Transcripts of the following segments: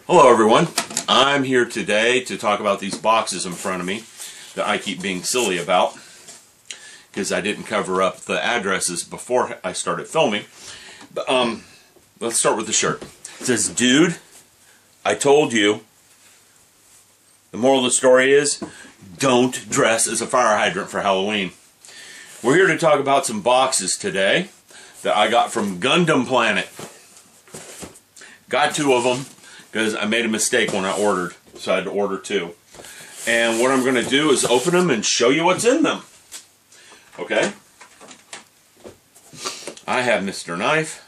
Hello everyone, I'm here today to talk about these boxes in front of me that I keep being silly about because I didn't cover up the addresses before I started filming. But let's start with the shirt. It says, "Dude, I told you." The moral of the story is, don't dress as a fire hydrant for Halloween. We're here to talk about some boxes today that I got from Gundamplanet. Got two of them because I made a mistake when I ordered, so I had to order two. And what I'm going to do is open them and show you what's in them. Okay? I have Mr. Knife.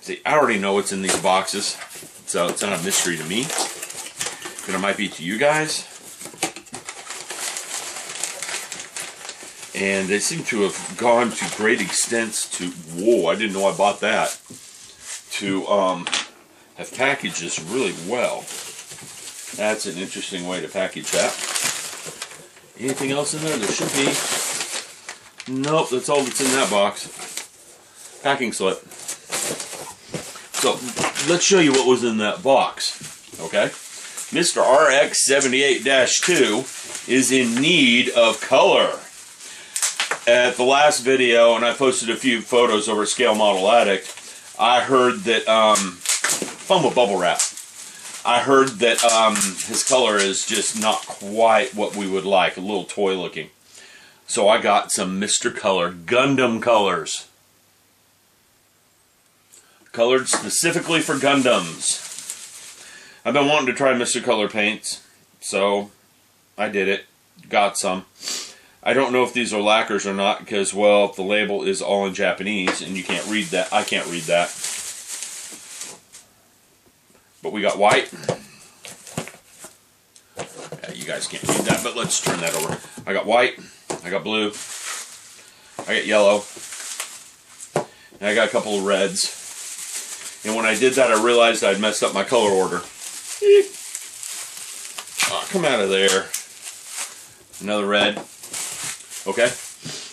See, I already know what's in these boxes, so it's not a mystery to me. But it might be to you guys. And they seem to have gone to great extents to, whoa, I didn't know I bought that, to have packaged this really well. That's an interesting way to package that. Anything else in there? There should be. Nope, that's all that's in that box. Packing slip. So, let's show you what was in that box. Okay? Mr. RX78-2 is in need of color. At the last video, and I posted a few photos over at Scale Model Addict, I heard that, fun with bubble wrap. I heard that his color is just not quite what we would like, a little toy looking. So I got some Mr. Color Gundam colors. Colored specifically for Gundams. I've been wanting to try Mr. Color paints, so I did it. Got some. I don't know if these are lacquers or not because, well, the label is all in Japanese and you can't read that. I can't read that. But we got white. Yeah, you guys can't read that, but let's turn that over. I got white. I got blue. I got yellow. And I got a couple of reds. And when I did that, I realized I'd messed up my color order. Oh, come out of there. Another red. Okay?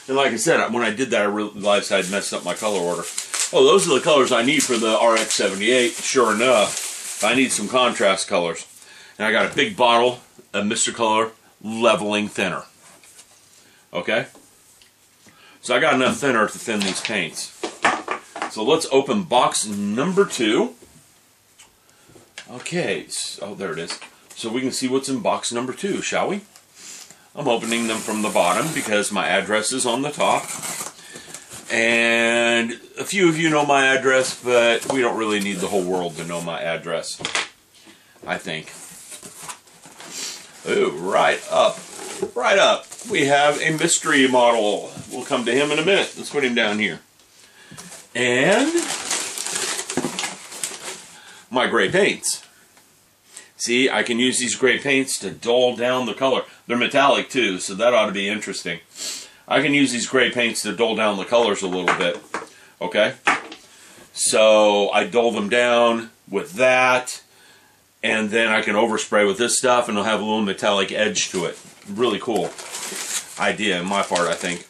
And like I said, when I did that, I realized I'd messed up my color order. Oh, those are the colors I need for the RX78. Sure enough, I need some contrast colors. And I got a big bottle of Mr. Color leveling thinner. Okay? So I got enough thinner to thin these paints. So let's open box number 2. Okay, oh, there it is. So we can see what's in box number 2, shall we? I'm opening them from the bottom because my address is on the top. And a few of you know my address, but we don't really need the whole world to know my address, I think. Oh, right up. Right up. We have a mystery model. We'll come to him in a minute. Let's put him down here. And my gray paints. See, I can use these gray paints to dull down the color. They're metallic too, so that ought to be interesting. I can use these gray paints to dull down the colors a little bit. Okay? So I dull them down with that, and then I can overspray with this stuff, and it'll have a little metallic edge to it. Really cool idea on my part, I think.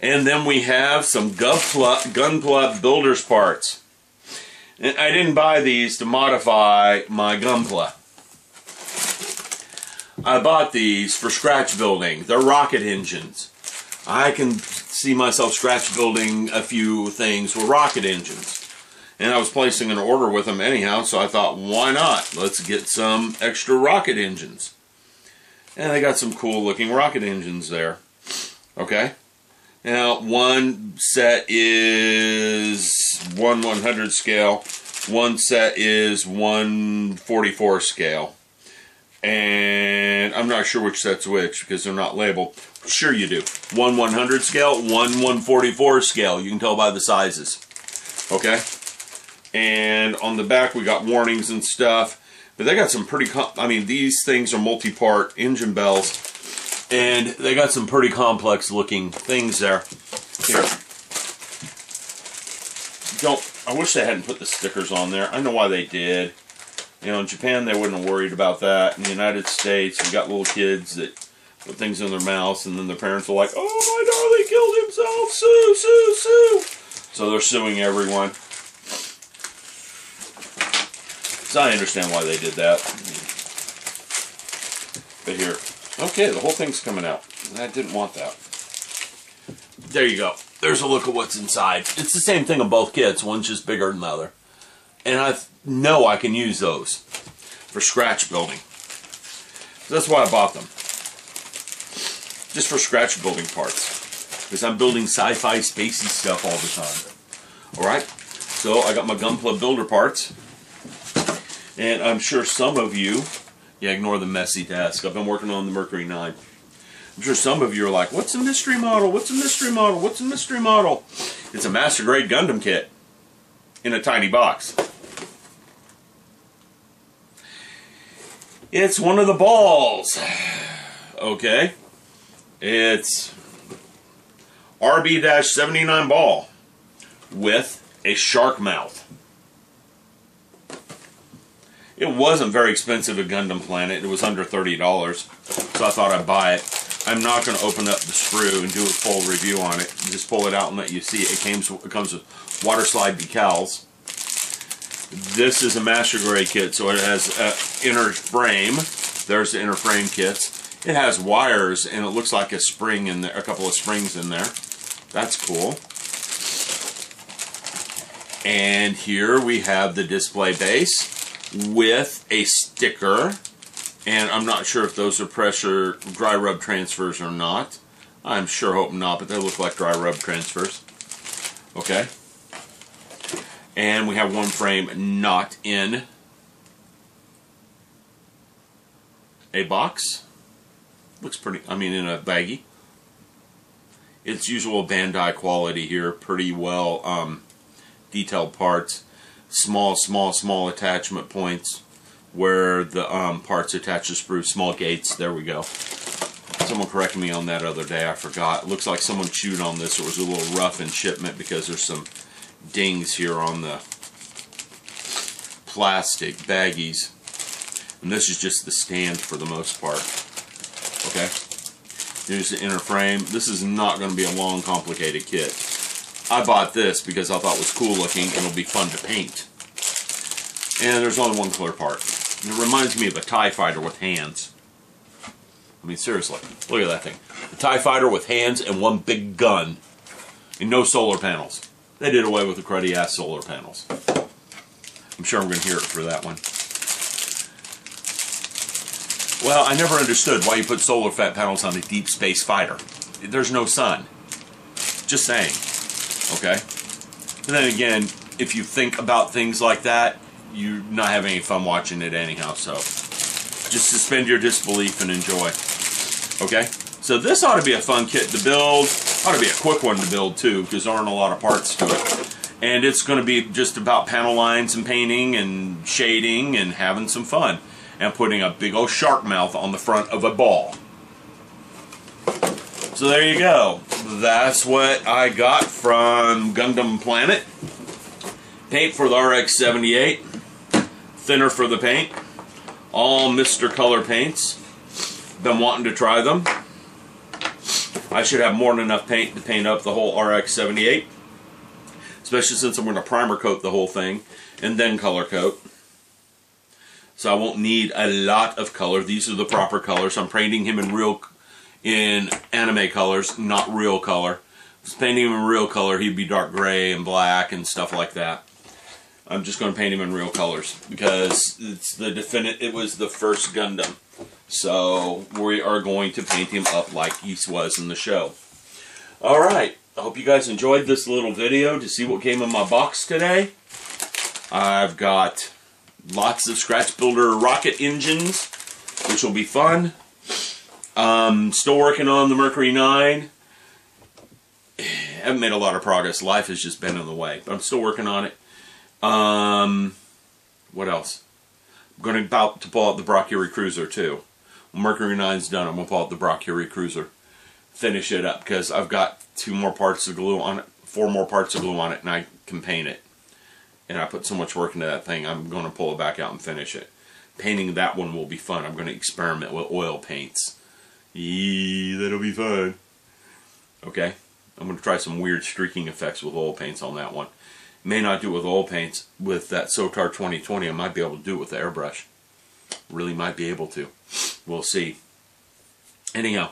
And then we have some Gunpla Builders parts. And I didn't buy these to modify my Gunpla. I bought these for scratch building. They're rocket engines. I can see myself scratch building a few things with rocket engines. And I was placing an order with them anyhow, so I thought, why not? Let's get some extra rocket engines. And they got some cool looking rocket engines there. Okay? Now, one set is 1/100 scale. One set is 1/44 scale. And I'm not sure which set's which because they're not labeled. Sure you do. 1/100 scale, 1/144 scale. You can tell by the sizes. Okay? And on the back we got warnings and stuff. But they got some pretty, I mean, these things are multi-part engine bells. And they got some pretty complex looking things there. Here. I wish they hadn't put the stickers on there. I know why they did. You know, in Japan they wouldn't have worried about that. In the United States, we got little kids that put things in their mouths and then their parents are like, "Oh, my darling killed himself, sue, sue, sue." So they're suing everyone. So I understand why they did that. But here, okay, the whole thing's coming out. I didn't want that. There you go. There's a look at what's inside. It's the same thing on both kits. One's just bigger than the other. And I know I can use those for scratch building. So that's why I bought them. Just for scratch building parts. Because I'm building sci-fi spacey stuff all the time. Alright? So I got my Gunpla builder parts. And I'm sure some of you, yeah, ignore the messy task. I've been working on the Mercury 9. I'm sure some of you are like, what's a mystery model? What's a mystery model? What's a mystery model? It's a master grade Gundam kit in a tiny box. It's one of the balls. Okay. It's RB-79 ball with a shark mouth. It wasn't very expensive at Gundamplanet. It was under $30, so I thought I'd buy it. I'm not going to open up the sprue and do a full review on it. Just pull it out and let you see it. It comes with water slide decals. This is a master grade kit, so it has an inner frame. There's the inner frame kits. It has wires, and it looks like a spring in there, a couple of springs in there. That's cool. And here we have the display base with a sticker. And I'm not sure if those are pressure dry rub transfers or not. I'm sure hope not, but they look like dry rub transfers. Okay. And we have one frame not in a box. Looks pretty, I mean in a baggie. It's usual Bandai quality here. Pretty well detailed parts. Small attachment points where the parts attach to sprue. Small gates. There we go. Someone corrected me on that other day. I forgot. It looks like someone chewed on this. It was a little rough in shipment because there's some dings here on the plastic baggies. And this is just the stand for the most part. Okay. Here's the inner frame. This is not going to be a long, complicated kit. I bought this because I thought it was cool looking and it'll be fun to paint. And there's only one clear part. It reminds me of a TIE fighter with hands. I mean, seriously, look at that thing. A TIE fighter with hands and one big gun. And no solar panels. They did away with the cruddy-ass solar panels. I'm sure I'm going to hear it for that one. Well, I never understood why you put solar panels on a deep space fighter. There's no sun. Just saying. Okay? And then again, if you think about things like that, you're not having any fun watching it anyhow, so just suspend your disbelief and enjoy. Okay? So this ought to be a fun kit to build. Ought to be a quick one to build too, because there aren't a lot of parts to it. And it's going to be just about panel lines and painting and shading and having some fun. And putting a big old shark mouth on the front of a ball. So there you go. That's what I got from Gundamplanet. Paint for the RX-78. Thinner for the paint. All Mr. Color paints. Been wanting to try them. I should have more than enough paint to paint up the whole RX-78. Especially since I'm going to primer coat the whole thing and then color coat. So I won't need a lot of color. These are the proper colors. I'm painting him in anime colors, not real color. If I was painting him in real color, he'd be dark gray and black and stuff like that. I'm just going to paint him in real colors because it's the it was the first Gundam. So we are going to paint him up like he was in the show. Alright, I hope you guys enjoyed this little video to see what came in my box today. I've got lots of Scratch Builder rocket engines, which will be fun. Still working on the Mercury 9. Haven't made a lot of progress. Life has just been in the way, but I'm still working on it. What else? I'm about to pull out the Brocchieri Cruiser too. When Mercury 9's done, I'm going to pull out the Brocchieri Cruiser. Finish it up because I've got 2 more parts of glue on it, 4 more parts of glue on it, and I can paint it. And I put so much work into that thing, I'm going to pull it back out and finish it. Painting that one will be fun. I'm going to experiment with oil paints. Yee, that'll be fun. Okay, I'm going to try some weird streaking effects with oil paints on that one. May not do it with oil paints. With that Sotar 2020, I might be able to do it with the airbrush. Really might be able to. We'll see. Anyhow,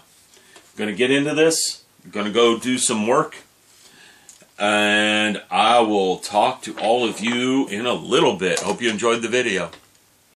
I'm going to get into this. I'm going to go do some work. And I will talk to all of you in a little bit. Hope you enjoyed the video.